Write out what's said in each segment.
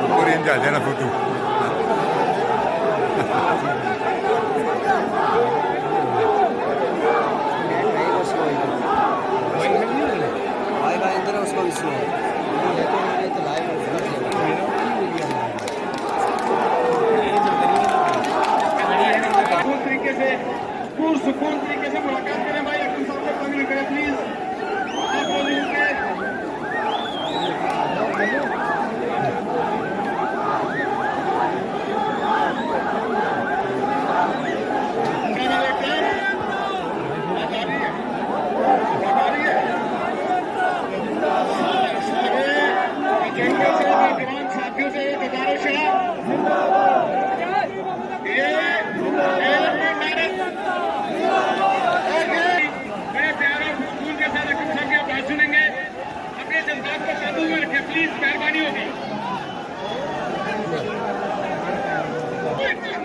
Corinda, della foto. भाई भाई अंदर है उसको भी स्लो तो लाइव तरीके से सुकून तरीके से मुलाकात करें भाई अब्दुल साहब को शामिल करें प्लीज आप लोगों के जवान साथियों से गुजारिश है बड़े प्यार और सुकून के साथ अकरम साहब की आप बात सुनेंगे अपने जज्बात को काबू में रखें प्लीज मेहरबानी होगी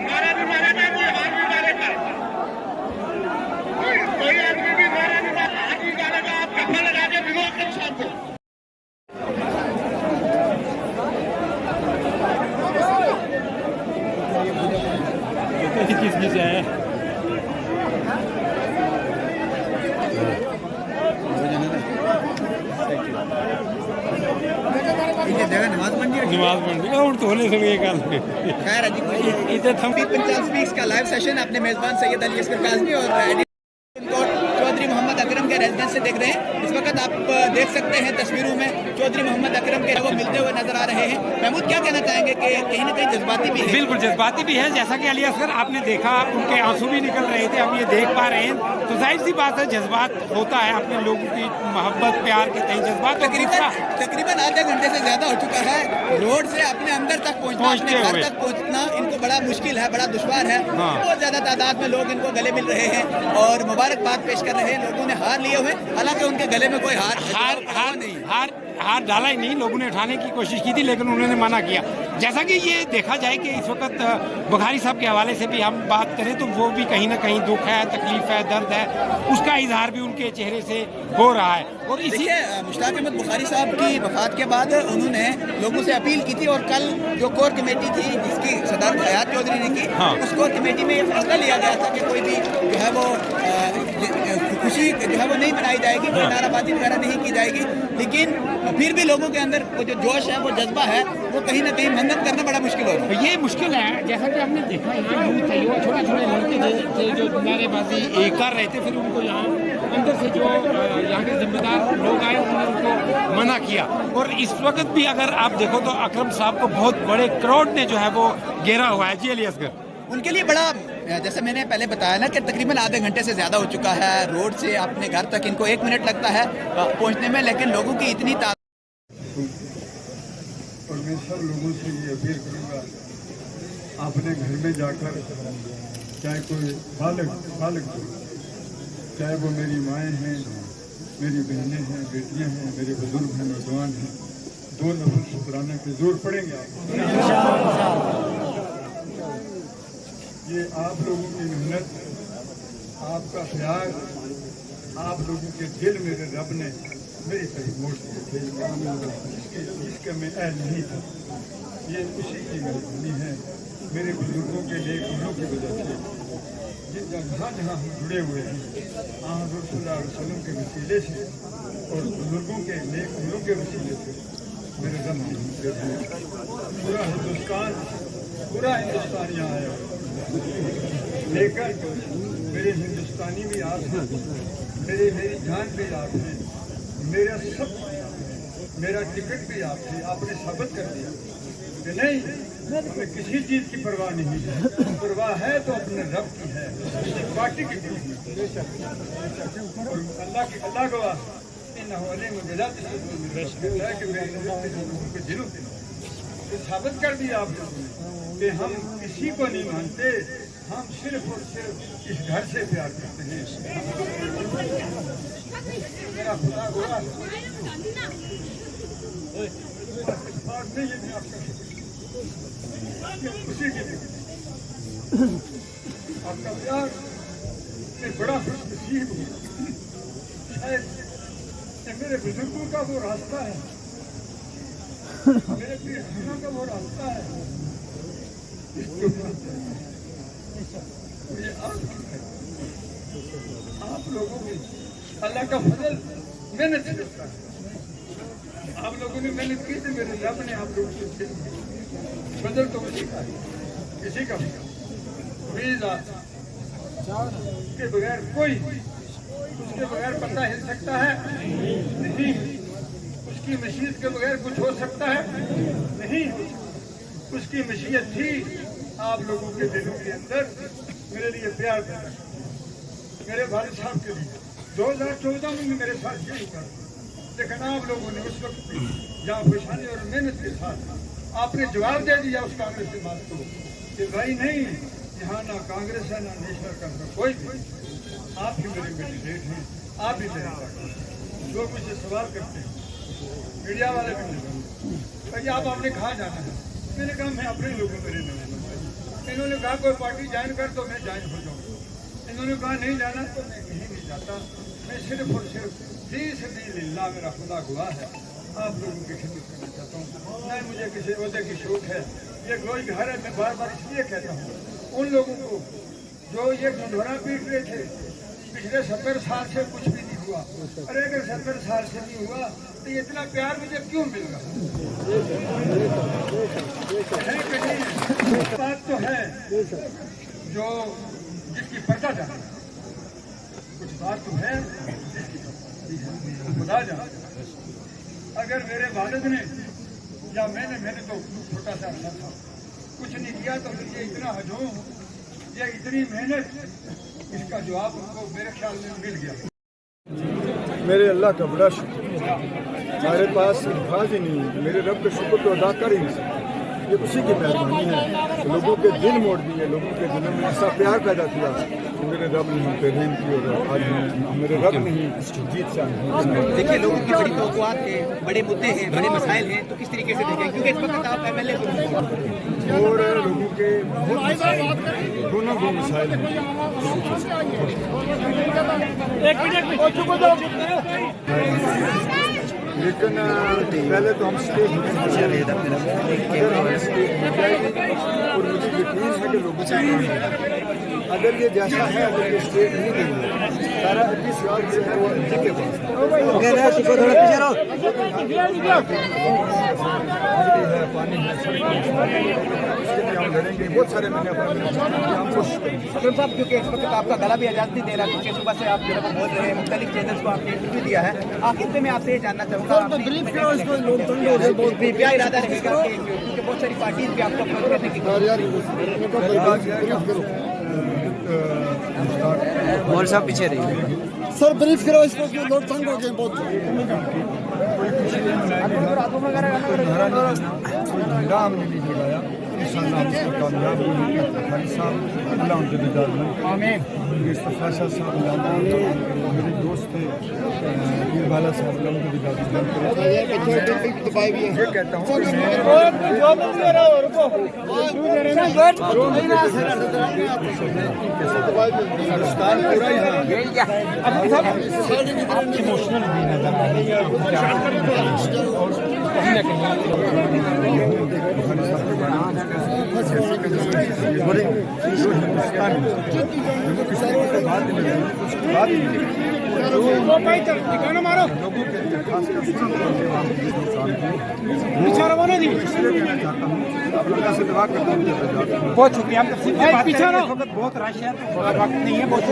नारा भी मारेगा कोई हार भी मारेगा कोई आदमी भी नारा भी हाथ भी मारेगा आप कपड़ा लगा के भिगो अकरम साहब को किस है नमाज मंडी और तो होने से ये गल खैर इधर पंजाब स्पीक्स का लाइव सेशन अपने मेजबान सैयद अली अस्कर काज़मी और चौधरी मोहम्मद अकरम के रेजिडेंस से देख रहे हैं। इस वक्त आप देख सकते हैं तस्वीरों में चौधरी मोहम्मद अकरम के वो मिलते हुए नजर आ रहे हैं। महमूद क्या कहना चाहेंगे कि कहीं ना कहीं जज्बाती भी है? बिल्कुल जज्बाती भी है, जैसा कि अली असगर आपने देखा उनके आंसू भी निकल रहे थे, हम ये देख पा रहे हैं। तो जाहिर सी बात है जज्बात होता है, अपने लोगों की मोहब्बत प्यार के तय जज्बात। तकरीबन आधे घंटे से ज्यादा हो चुका है रोड से अपने अंदर तक पहुंचना, अपने घर तक पहुंचना इनको बड़ा मुश्किल है, बड़ा दुश्वार है। बहुत ज्यादा तादाद में लोग इनको गले मिल रहे हैं और मुबारकबाद पेश कर रहे हैं। लोगों ने हार लिए हुए, हालांकि उनके गले में कोई हार डाला ही नहीं, लोगों ने उठाने की कोशिश की थी लेकिन उन्होंने मना किया। जैसा कि ये देखा जाए कि इस वक्त बुखारी साहब के हवाले से भी हम बात करें तो वो भी कहीं ना कहीं दुख है, तकलीफ है, दर्द है, उसका इजहार भी उनके चेहरे से हो रहा है। और इसी मुश्ताक अहमद बुखारी साहब की वफात के बाद उन्होंने लोगों से अपील की थी और कल जो कोर कमेटी थी जिसकी सदारत हयात चौधरी ने की, उस कोर कमेटी में ये फैसला लिया गया था कि कोई भी जो है वो खुशी जो है वो नहीं मनाई जाएगी, कोई नाराबाजी वगैरह नहीं की जाएगी। लेकिन फिर भी लोगों के अंदर वो जो जोश है, वो जज्बा है, वो कहीं ना कहीं मंदन करना बड़ा मुश्किल होगा। ये मुश्किल है, जैसा कि हमने देखा यहाँ यूथ है, छोटे छोटे लड़के थे जो नारेबाजी कर रहे थे, फिर उनको यहाँ अंदर से जो यहाँ के जिम्मेदार लोग आए उन्होंने उनको मना किया। और इस वक्त भी अगर आप देखो तो अकरम साहब को बहुत बड़े क्राउड ने जो है वो घेरा हुआ है। जी अली असगर उनके लिए बड़ा, जैसे मैंने पहले बताया ना कि तकरीबन आधे घंटे से ज़्यादा हो चुका है रोड से अपने घर तक इनको 1 मिनट लगता है पहुंचने में, लेकिन लोगों की इतनी और मैं सब लोगों से ये अपील करूँगा, अपने घर में जाकर चाहे कोई बालक हो, चाहे वो मेरी माएँ हैं, मेरी बहनें हैं, बेटियाँ हैं, मेरे बुजुर्ग हैं, नौजवान हैं, 2 नफल शुक्राना के जोर पड़ेंगे आप। ये आप लोगों की मेहनत, आपका प्यार, आप लोगों के दिल मेरे रब ने मेरी तरफ मोड़ दिए, जिसका मैं अहल नहीं था। ये उसी की मेहरबानी है, मेरे बुजुर्गों के नेक अमलों की वजह से। जहाँ जहाँ हम जुड़े हुए हैं हज़रत सल्लल्लाहु अलैहि वसल्लम के वसीले से और बुजुर्गों के नेक अमलों के वसीले से मेरे रब ने पूरा हिंदुस्तान यहाँ आया, लेकर मेरे हिंदुस्तानी भी आप हैं, मेरी जान भी आप हैं, मेरा सब मेरा टिकट भी आप है। आपने साबित कर दिया कि नहीं, हमें किसी चीज़ की परवाह नहीं है, परवाह है तो अपने रब की है, किसी पार्टी की नहीं। और अल्लाह गवाह के दिलों के साबित कर दिया आप लोगों ने कि हम किसी को नहीं मानते, हम सिर्फ और सिर्फ इस घर से प्यार करते हैं। मेरा खुदा गवाह नहीं, ये भी आपका खुशी के लिए आपका प्यार से बड़ा खुशनसीब हूँ। शायद मेरे बुजुर्गों का वो रास्ता है मेरे पीर हसनों का वोट आता है मुझे आप लोगों की अल्लाह का फजल मेहनत से होता है। आप लोगों ने मेहनत की थी, मेरे रब ने आप लोगों को फजल तो किसी का है, किसी का भी के बगैर कोई उसके बगैर पता हिल सकता है नहीं, उसकी मशीयत के बगैर कुछ हो सकता है नहीं, उसकी मशीयत थी आप लोगों के दिलों के अंदर मेरे लिए प्यार पैदा, मेरे वालिद साहब के लिए 2014 में मेरे साथ यही कर, लेकिन आप लोगों ने उस वक्त भी जहाँ खुशहाली और मेहनत के साथ आपने जवाब दे दिया उस कांग्रेस के बात को कि भाई नहीं, यहाँ ना कांग्रेस है ना नेशनल कांग्रेस कोई भी, आप ही मेरे कैंडिडेट हैं, आप ही मेरे लोग मुझे सवाल करते हैं, मीडिया वाले भी भाई आप आपने कहाँ जाना है, मैंने कहा मैं अपने लोगों मेरे नहीं, इन्होंने कहा कोई पार्टी ज्वाइन कर तो मैं ज्वाइन हो जाऊँगा, इन्होंने कहा नहीं जाना तो मैं कहीं नहीं जाता, मैं सिर्फ और सिर्फ फ़ीसदीलिल्लाह मेरा खुदा गवाह है, आप लोगों की खिदमत करना चाहता हूँ, न मुझे किसी वजह की शौक है, ये कोई घर है, मैं बार बार इसलिए कहता हूँ उन लोगों को जो ये ढंढोरा पीट रहे थे पिछले 70 साल से कुछ भी नहीं हुआ, अरे अगर 70 साल से नहीं हुआ तो ये इतना प्यार मुझे क्यों मिल रहा है कहीं बात तो है जो जिसकी पर्दा जाने, कुछ बात तो है जिसकी खुदा जाने, अगर मेरे वालिद ने या मैंने तो छोटा सा अर्सा था कुछ नहीं किया तो फिर ये इतना हजूम, ये इतनी मेहनत, इसका जवाब उनको मेरे ख्याल में मिल गया। मेरे अल्लाह का बड़ा शुक्र, हमारे पास अल्फाज ही नहीं है, मेरे रब का शुक्र तो अदा कर ही नहीं सकते, ये उसी की मेहरबानी है, लोगों के दिल मोड़ दिए, लोगों के दिलों में ऐसा प्यार पैदा किया कि मेरे रब ने हम पे रहम की और आज मेरे रब ने ही जीत से देखिए लोगों की बड़ी तवक्कुआत है, बड़े मुद्दे हैं, बड़े मसाइल हैं, तो किस तरीके से देखें, क्योंकि इस वक्त आप MLA और लोगों के बहुत मसाइल, दोनों दो मसाइल हैं, लेकिन पहले तो हम स्टेज अगर हम स्टेज मिल जाएगी और मुझे यकीन है कि लोगों से अगर ये जैसा है, अगर ये स्टेज नहीं देंगे सारा 21 साल जो है वो जी के पास है, पानी है, उसके लिए हम लड़ेंगे, बहुत सारे मैंने अपने हम कोशिश करेंगे। अकरम साहब, क्योंकि इस वक्त आपका गला भी इजाजत नहीं दे रहा, क्योंकि सुबह से आप जो है बोल रहे हैं, मुख्तलिफ चैनल्स को आपने इंटरव्यू दिया है, आखिर में मैं आपसे ये जानना चाहूँगा क्या इरादा रहेगा क्योंकि बहुत सारी पार्टीज भी आपको अप्रोच करने की मौल साहब पीछे रहिए सर, ब्रीफ करो इसको, लोग तंग हो गए बहुत। इंशाअल्लाह हम इसको कामयाब होंगे। खालिद साहब अल्लाह उनके दीदार में आमीन। मुस्तफा शाह साहब मेरे दोस्त थे, पीर बाला साहब अल्लाह उनके दीदार में ये कहता हूँ पाकिस्तान पूरा ही इमोशनल भी नजर आ रही है और कहीं ना बहुत शुक्रिया, बहुत रश है, वक्त नहीं है, बहुत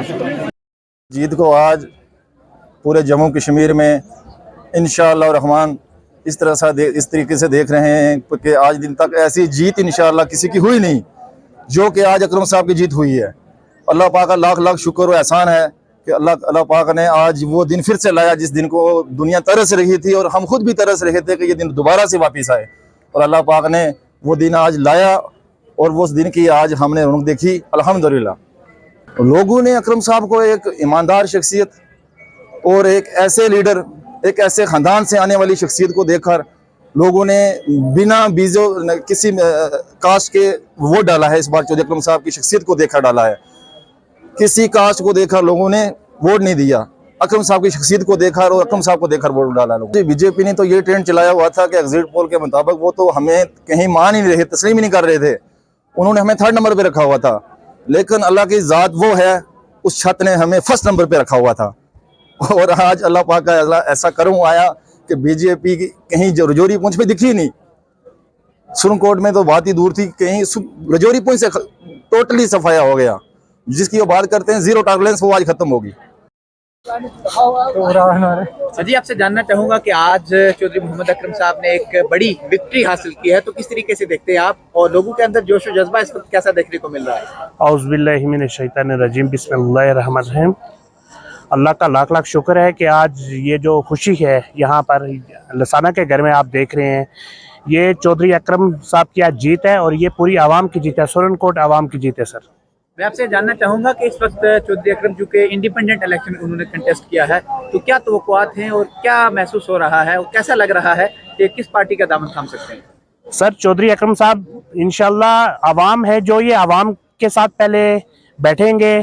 शुक्रिया। जीत को आज पूरे जम्मू कश्मीर में इंशाअल्लाह रहमान इस तरीके से देख रहे हैं कि आज दिन तक ऐसी जीत इंशाअल्लाह किसी की हुई नहीं जो कि आज अकरम साहब की जीत हुई है। अल्लाह पाक का लाख लाख शुक्र और एहसान है कि अल्लाह पाक ने आज वो दिन फिर से लाया जिस दिन को दुनिया तरस रही थी और हम खुद भी तरस रहे थे कि ये दिन दोबारा से वापस आए, और अल्लाह पाक ने वो दिन आज लाया और वो उस दिन की आज हमने रौनक देखी अल्हम्दुलिल्लाह। लोगों ने अकरम साहब को एक ईमानदार शख्सियत और एक ऐसे लीडर, एक ऐसे ख़ानदान से आने वाली शख्सियत को देखकर लोगों ने बिना बीजो किसी कास्ट के वोट डाला है। इस बार चौधरी अकरम साहब की शख्सियत को देखकर डाला है, किसी कास्ट को देखकर लोगों ने वोट नहीं दिया। अकरम साहब की शख्सियत को देखा और अकरम साहब को देखकर वोट डाला लोग। बीजेपी ने तो ये ट्रेंड चलाया हुआ था कि एग्जिट पोल के मुताबिक वो तो हमें कहीं मान ही नहीं रहे, तस्लीम ही नहीं कर रहे थे। उन्होंने हमें 3rd नंबर पे रखा हुआ था, लेकिन अल्लाह की ज़ात वो है, उस छत ने हमें 1st नंबर पे रखा हुआ था। और आज अल्लाह पाक का ऐसा करम आया कि बीजेपी की कहीं रजौरी पुंछ में दिखी नहीं। सुरनकोट में तो बात ही दूर थी, कहीं रजौरी पुंछ से टोटली सफाया हो गया। जिसकी वो बात करते हैं जीरो टॉलरेंस, वो आज खत्म होगी। सर जी, आपसे जानना चाहूंगा कि आज चौधरी मोहम्मद अकरम साहब ने एक बड़ी विक्ट्री हासिल की है, तो किस तरीके से देखते हैं आप, और लोगों के अंदर जोश और जज्बा इस वक्त कैसा देखने को मिल रहा है? औज़ुबिल्लाहि मिनश्शैतानिर्रजीम, बिस्मिल्लाहिर्रहमानिर्रहीम। अल्लाह का लाख लाख शुक्र है कि आज ये जो खुशी है यहाँ पर लसाना के घर में आप देख रहे हैं, ये चौधरी अकरम साहब की आज जीत है और ये पूरी आवाम की जीत है, सुरनकोट आवाम की जीत है। सर मैं आपसे जानना चाहूंगा कि इस वक्त चौधरी अकरम जो कि इंडिपेंडेंट इलेक्शन उन्होंने कंटेस्ट किया है, तो क्या तवक्कुआत हैं और क्या महसूस हो रहा है और कैसा लग रहा है कि किस पार्टी का दामन थाम सकते हैं? सर चौधरी अकरम साहब इंशाल्लाह आवाम है जो, ये आवाम के साथ पहले बैठेंगे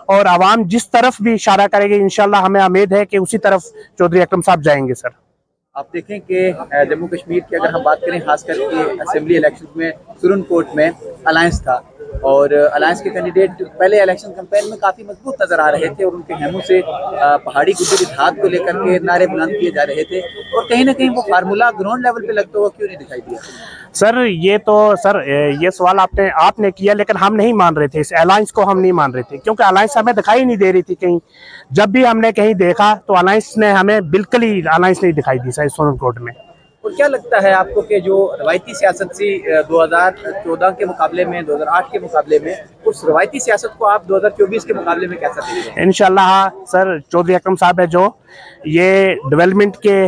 और आवाम जिस तरफ भी इशारा करेगी इंशाल्लाह हमें उम्मीद है कि उसी तरफ चौधरी अकरम साहब जाएंगे। सर आप देखें कि जम्मू कश्मीर की अगर हम बात करें, खास करके असेंबली इलेक्शन में सुरनकोट में अलायंस था और अलायंस के कैंडिडेट पहले इलेक्शन कैंपेन में काफ़ी मजबूत नजर आ रहे थे और उनके हेमों से पहाड़ी गुज्जर इत्तेहाद को लेकर के नारे बुलंद किए जा रहे थे, और कहीं ना कहीं वो फार्मूला ग्राउंड लेवल पे लगता हुआ क्यों नहीं दिखाई दिया? सर ये सवाल आपने किया, लेकिन हम नहीं मान रहे थे, इस अलायंस को हम नहीं मान रहे थे, क्योंकि अलायंस हमें दिखाई नहीं दे रही थी कहीं। जब भी हमने कहीं देखा तो अलायंस ने हमें बिल्कुल ही अलायंस नहीं दिखाई दी सर सुरनकोट में। और क्या लगता है आपको कि जो रवायती सियासत थी 2014 के मुकाबले में, 2008 के मुकाबले में, उस रवायती सियासत को आप 2024 के मुकाबले में कैसा देखते हैं? इंशाल्लाह सर चौधरी अकरम साहब है जो, ये डेवलपमेंट के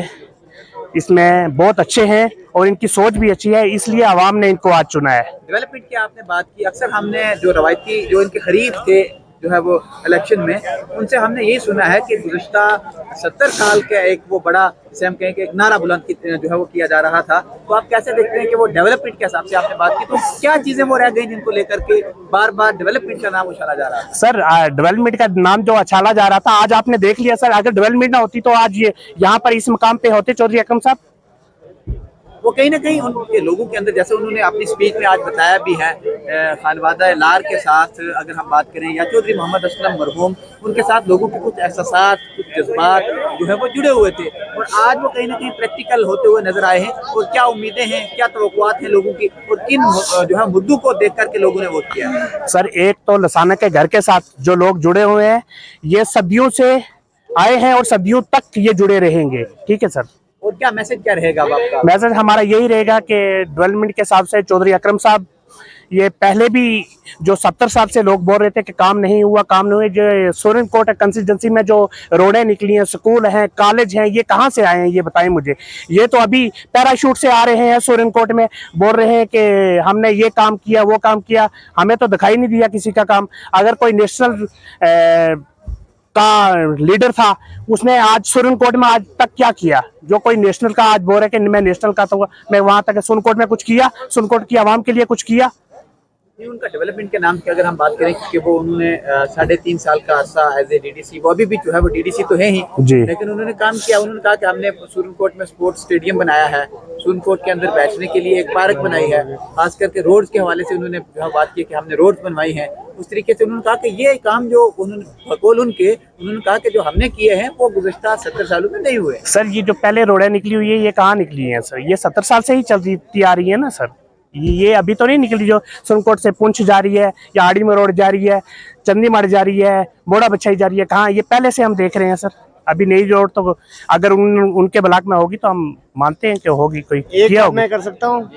इसमें बहुत अच्छे हैं और इनकी सोच भी अच्छी है, इसलिए आवाम ने इनको आज चुना है। डेवलपमेंट की आपने बात की, अक्सर हमने जो रवायती जो इनके खरीफ थे जो है वो इलेक्शन में, उनसे हमने यही सुना है कि गुज़श्ता 70 साल का एक वो बड़ा, जैसे हम कहें कि एक नारा बुलंद जो है वो किया जा रहा था। तो आप कैसे देखते हैं कि वो डेवलपमेंट के हिसाब से आपने बात की, तो क्या चीजें वो रह गई जिनको लेकर के बार बार डेवलपमेंट का नाम उछाला जा रहा है? सर डेवलपमेंट का नाम जो उछाला जा रहा था आज आपने देख लिया सर, अगर डेवलपमेंट ना होती तो आज ये यहाँ पर इस मुकाम पे होते चौधरी अकरम साहब। वो कहीं ना कहीं उनके लोगों के अंदर, जैसे उन्होंने अपनी स्पीच में आज बताया भी है, खानवादा लार के साथ अगर हम बात करें या चौधरी मोहम्मद असलम मरहूम, उनके साथ लोगों के कुछ एहसास, कुछ जज्बात जो है वो जुड़े हुए थे, और आज वो कहीं ना कहीं प्रैक्टिकल होते हुए नजर आए हैं। और क्या उम्मीदें हैं, क्या तवक्कुआत हैं लोगों की, और किन जो है मुद्दों को देख करके लोगों ने वोट किया? सर एक तो लसाना के घर के साथ जो लोग जुड़े हुए हैं, ये सदियों से आए हैं और सदियों तक ये जुड़े रहेंगे। ठीक है सर, और क्या मैसेज क्या रहेगा आपका? मैसेज हमारा यही रहेगा कि डेवलपमेंट के हिसाब से चौधरी अकरम साहब, ये पहले भी जो 70 साल से लोग बोल रहे थे कि काम नहीं हुआ, जो सुरनकोट कंस्टिट्यूंसी में जो रोडें निकली हैं, स्कूल हैं, कॉलेज हैं, ये कहाँ से आए हैं ये बताएं मुझे। ये तो अभी पैराशूट से आ रहे हैं सुरनकोट में, बोल रहे हैं कि हमने ये काम किया, वो काम किया, हमें तो दिखाई नहीं दिया किसी का काम। अगर कोई नेशनल का लीडर था, उसने आज सुरनकोट में आज तक क्या किया? जो कोई नेशनल का आज बोल रहे कि मैं नेशनल का, तो मैं वहां तक सुरनकोट में कुछ किया, सुरनकोट की आवाम के लिए कुछ किया? उनका डेवलपमेंट के नाम की अगर हम बात करें कि वो उन्होंने 3.5 साल का अर्सा एज ए डीडीसी, वो अभी भी जो है वो डीडीसी तो है ही, लेकिन उन्होंने काम किया। उन्होंने कहा कि हमने सुरनकोट में स्पोर्ट्स स्टेडियम बनाया है, सुरनकोट के अंदर बैठने के लिए एक पार्क बनाई है, खास करके रोड्स के हवाले से उन्होंने बात की कि हमने रोड्स बनवाई हैं। उस तरीके से उन्होंने कहा कि ये काम जो उन्होंने बकौल उन्होंने कहा कि जो हमने किए हैं वो गुज़श्ता 70 सालों में नहीं हुए। सर ये जो पहले रोडें निकली हुई है, ये कहाँ निकली है सर? ये 70 साल से ही चलती आ रही है ना सर, ये अभी तो नहीं निकली। जो सुरनकोट से पुंछ जा रही है या आड़ी में रोड जा रही है, चंदीमाड़ जा रही है, बोड़ा बछाई जा रही है, कहाँ? ये पहले से हम देख रहे हैं सर। अभी नई रोड तो अगर उनके ब्लॉक में होगी तो हम मानते हैं कि होगी। कोई एक मैं कर सकता हूँ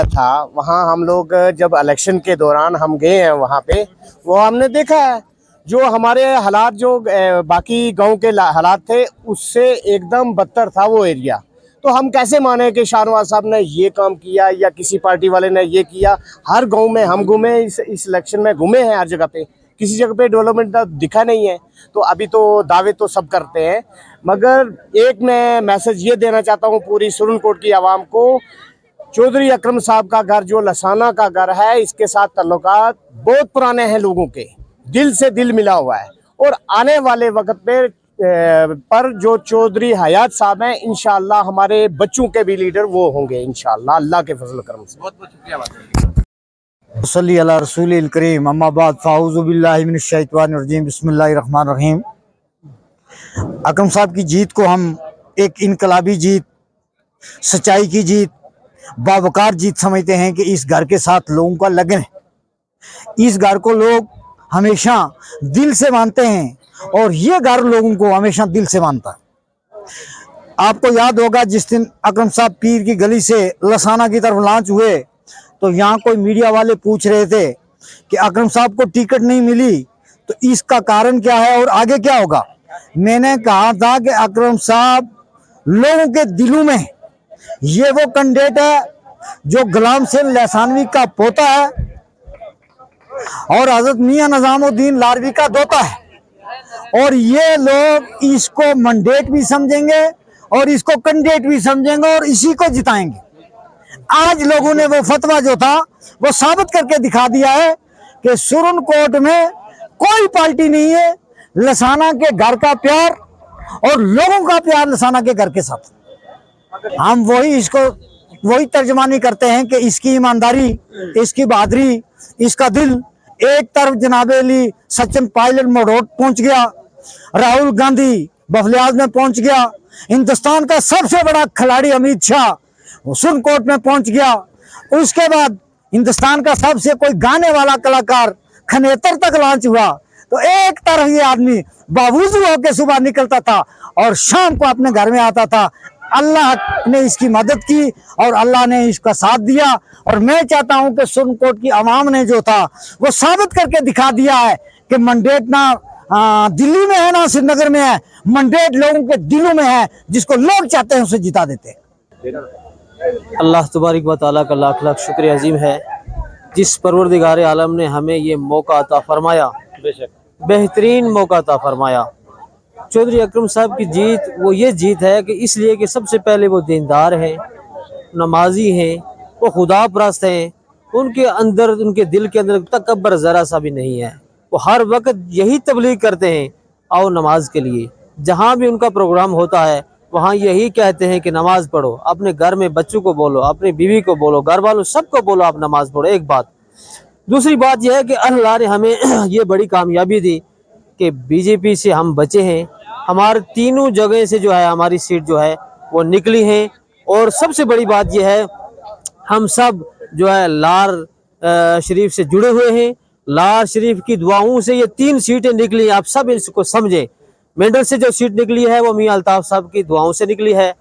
था वहाँ हम लोग जब इलेक्शन के दौरान हम गए हैं वहाँ पे, वो हमने देखा है जो हमारे हालात, जो बाकी गांव के हालात थे उससे एकदम बदतर था वो एरिया। तो हम कैसे माने कि शाहनवाज साहब ने ये काम किया या किसी पार्टी वाले ने ये किया? हर गांव में हम घूमे, इस इलेक्शन में घूमे हैं, हर जगह पे किसी जगह पे डेवलपमेंट दिखा नहीं है। तो अभी तो दावे तो सब करते हैं, मगर एक मैं मैसेज ये देना चाहता हूँ पूरी सुरनकोट की आवाम को, चौधरी अकरम साहब का घर जो लसाना का घर है, इसके साथ ताल्लुकात बहुत पुराने हैं, लोगों के दिल से दिल मिला हुआ है, और आने वाले वक्त पे पर जो चौधरी हयात साहब हैं, इंशाअल्लाह हमारे बच्चों के भी लीडर वो होंगे इंशाअल्लाह, अल्लाह के फजल करम से। बहुत बहुत शुक्रिया। सल्ली अला रसूलिल करीम, अम्मा बाद, फ़ाऊज़ु बिल्लाहि मिनश शैतानिर रजीम, बिस्मिल्लाहिर रहमानिर रहीम। अकरम साहब की जीत को हम एक इनकलाबी जीत, सच्चाई की जीत, बावकार जीत समझते हैं कि इस घर के साथ लोगों का लगन है। इस घर को लोग हमेशा दिल से मानते हैं और ये घर लोगों को हमेशा दिल से मानता है। आपको याद होगा जिस दिन अकरम साहब पीर की गली से लसाना की तरफ लॉन्च हुए तो यहाँ कोई मीडिया वाले पूछ रहे थे कि अकरम साहब को टिकट नहीं मिली तो इसका कारण क्या है और आगे क्या होगा। मैंने कहा था कि अकरम साहब लोगों के दिलों में है। ये वो कैंडिडेट है जो गुलाम सिंह लसानवी का पोता है और हजरत मियां निजामुद्दीन लारवी का दोता है, और ये लोग इसको मैंडेट भी समझेंगे और इसको कैंडिडेट भी समझेंगे और इसी को जिताएंगे। आज लोगों ने वो फतवा जो था वो साबित करके दिखा दिया है कि सुरन कोट में कोई पार्टी नहीं है। लसाना के घर का प्यार और लोगों का प्यार लसाना के घर के साथ, हम वही तर्जमानी करते हैं कि इसकी ईमानदारी, इसकी बहादुरी, इसका दिल। एक तरफ जनाब अली सचिन पायलट मोड़ोट पहुंच गया, राहुल गांधी बफलियाज में पहुंच गया, हिंदुस्तान का सबसे बड़ा खिलाड़ी अमित शाह सुरनकोट में पहुंच गया, उसके बाद हिंदुस्तान का सबसे कोई गाने वाला कलाकार खनेतर तक लॉन्च हुआ। तो एक तरफ ये आदमी बावजूद होकर सुबह निकलता था और शाम को अपने घर में आता था। अल्लाह ने इसकी मदद की और अल्लाह ने इसका साथ दिया, और मैं चाहता हूं कि सुरनकोट की आवाम ने जो था वो साबित करके दिखा दिया है कि मैंडेट ना दिल्ली में है ना श्रीनगर में है, मैंडेट लोगों के दिलों में है। जिसको लोग चाहते हैं उसे जिता देते हैं। अल्लाह तबारक व तआला का लाख लाख शुक्र अजीम है जिस परवरदिगार आलम ने हमें ये मौका अता फरमाया, बेहतरीन मौका अता फरमाया। चौधरी अकरम साहब की जीत वो ये जीत है कि इसलिए कि सबसे पहले वो दीनदार हैं, नमाजी हैं, वो खुदा परस्त हैं, उनके अंदर, उनके दिल के अंदर तकब्बर ज़रा सा भी नहीं है। वो हर वक्त यही तबलीग करते हैं, आओ नमाज के लिए। जहाँ भी उनका प्रोग्राम होता है वहाँ यही कहते हैं कि नमाज पढ़ो, अपने घर में बच्चों को बोलो, अपनी बीवी को बोलो, घर वालों सबको बोलो आप नमाज पढ़ो। एक बात। दूसरी बात यह है कि अल्लाह ने हमें ये बड़ी कामयाबी दी कि बीजेपी से हम बचे हैं। हमारे तीनों जगह से जो है हमारी सीट जो है वो निकली है, और सबसे बड़ी बात यह है हम सब जो है लार शरीफ से जुड़े हुए हैं। लार शरीफ की दुआओं से ये 3 सीटें निकली, आप सब इसको समझें। मेंढर से जो सीट निकली है वो मियां अल्ताफ साहब की दुआओं से निकली है,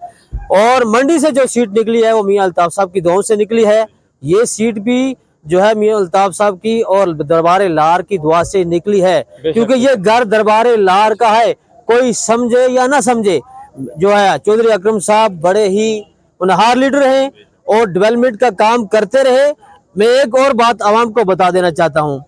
और मंडी से जो सीट निकली है वो मियां अल्ताफ साहब की दुआओं से निकली है। ये सीट भी जो है मियां अल्ताफ साहब की और दरबार लार की दुआ से निकली है, क्योंकि ये घर दरबार लार का है। कोई समझे या ना समझे, जो है चौधरी अकरम साहब बड़े ही होनहार लीडर हैं और डेवलपमेंट का काम करते रहे। मैं एक और बात आवाम को बता देना चाहता हूँ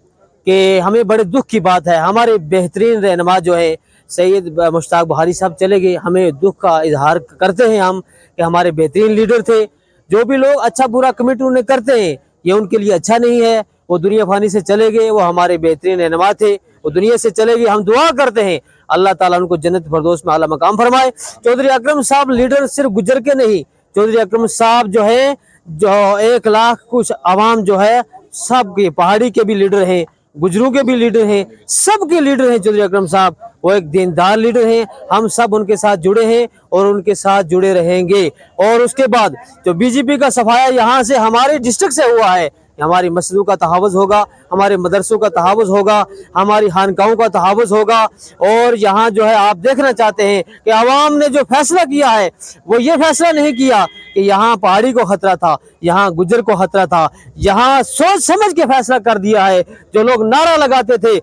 कि हमें बड़े दुख की बात है, हमारे बेहतरीन रहनुमा जो है सैयद मुश्ताक बुहारी साहब चले गए। हमें दुख का इजहार करते हैं हम कि हमारे बेहतरीन लीडर थे। जो भी लोग अच्छा बुरा कमेंट उन्हें करते हैं ये उनके लिए अच्छा नहीं है। वो दुनिया फानी से चले गए, वो हमारे बेहतरीन रहनुमा थे, वो दुनिया से चले गए। हम दुआ करते हैं अल्लाह ताला उनको जन्नत फिरदौस में आला मकाम फरमाए। चौधरी अकरम साहब लीडर सिर्फ गुजर के नहीं, चौधरी अकरम साहब जो है जो 1 लाख कुछ आवाम जो है सब के, पहाड़ी के भी लीडर हैं, गुजरों के भी लीडर हैं, सब के लीडर हैं चौधरी अकरम साहब। वो एक दीनदार लीडर हैं, हम सब उनके साथ जुड़े हैं और उनके साथ जुड़े रहेंगे। और उसके बाद जो बीजेपी का सफाया यहाँ से हमारे डिस्ट्रिक्ट से हुआ है, हमारी मस्जिदों का तहावुज़ होगा, हमारे मदरसों का तहावुज़ होगा, हमारी खानकाहों का तहावुज़ होगा। और यहाँ जो है आप देखना चाहते हैं कि आवाम ने जो फैसला किया है वो ये फैसला नहीं किया कि यहाँ पहाड़ी को खतरा था, यहाँ गुजर को खतरा था। यहाँ सोच समझ के फैसला कर दिया है। जो लोग नारा लगाते थे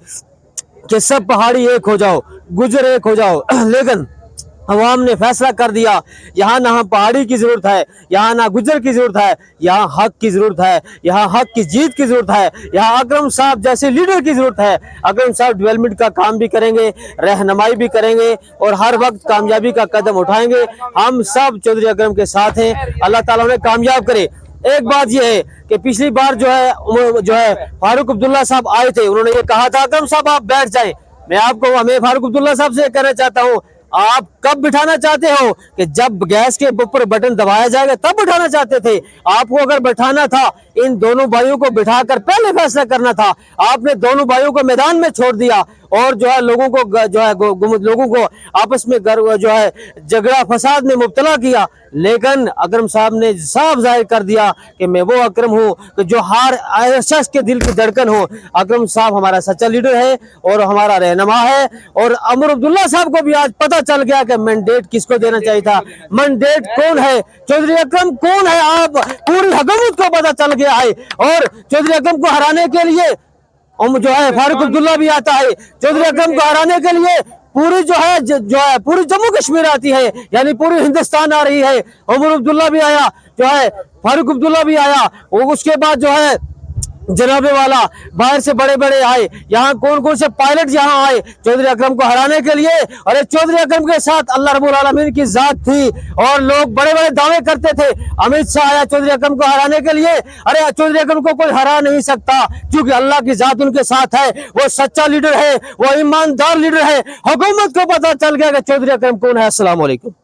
कि सब पहाड़ी एक हो जाओ, गुजर एक हो जाओ, लेकिन अवाम ने फैसला कर दिया यहाँ ना पहाड़ी की जरूरत है, यहाँ ना गुजर की जरूरत है, यहाँ हक की जरूरत है, यहाँ हक की जीत की जरूरत है, यहाँ अकरम साहब जैसे लीडर की जरूरत है। अकरम साहब डेवलपमेंट का काम भी करेंगे, रहनुमाई भी करेंगे और हर वक्त कामयाबी का कदम उठाएंगे। हम सब चौधरी अकरम के साथ हैं, अल्लाह ताला उन्हें कामयाब करे। एक बात यह है कि पिछली बार जो है फारूक अब्दुल्ला साहब आए थे, उन्होंने ये कहा था अकरम साहब आप बैठ जाएं। मैं फारूक अब्दुल्ला साहब से कहना चाहता हूँ आप कब बिठाना चाहते हो कि जब गैस के ऊपर बटन दबाया जाएगा तब बिठाना चाहते थे। आपको अगर बिठाना था इन दोनों भाइयों को बिठाकर पहले फैसला करना था। आपने दोनों भाइयों को मैदान में छोड़ दिया और जो है लोगों को जो है लोगों को आपस में जो है झगड़ा फसाद में मुब्तला किया। लेकिन अकरम साहब ने साफ जाहिर कर दिया कि मैं वो अकरम हूँ कि जो हर शख्स के दिल की धड़कन हो। अकरम साहब हमारा सच्चा लीडर है और हमारा रहनुमा है। और अमर अब्दुल्ला साहब को भी आज पता चल गया कि मैंडेट किसको देना चाहिए था, मैंडेट कौन है, चौधरी अकरम कौन है। आप पूरी हुकूमत को पता चल गया है और चौधरी अकरम को हराने के लिए जो है फारूक अब्दुल्ला भी आता है। चौधरी अकरम को हराने के लिए पूरी जो है पूरी जम्मू कश्मीर आती है, यानी पूरी हिंदुस्तान आ रही है। उमर अब्दुल्ला भी आया, जो है फारूक अब्दुल्ला भी आया और उसके बाद जो है जनाबे वाला बाहर से बड़े बड़े आए। यहाँ कौन कौन से पायलट यहाँ आए चौधरी अकरम को हराने के लिए। और चौधरी अकरम के साथ अल्लाह रब्बुल आलमीन की जात थी और लोग बड़े बड़े दावे करते थे। अमित शाह आया चौधरी अकरम को हराने के लिए। अरे चौधरी अकरम को कोई हरा नहीं सकता क्योंकि अल्लाह की जात उनके साथ है। वो सच्चा लीडर है, वो ईमानदार लीडर है। हुकूमत को पता चल गया कि चौधरी अकरम कौन है। अस्सलाम वालेकुम।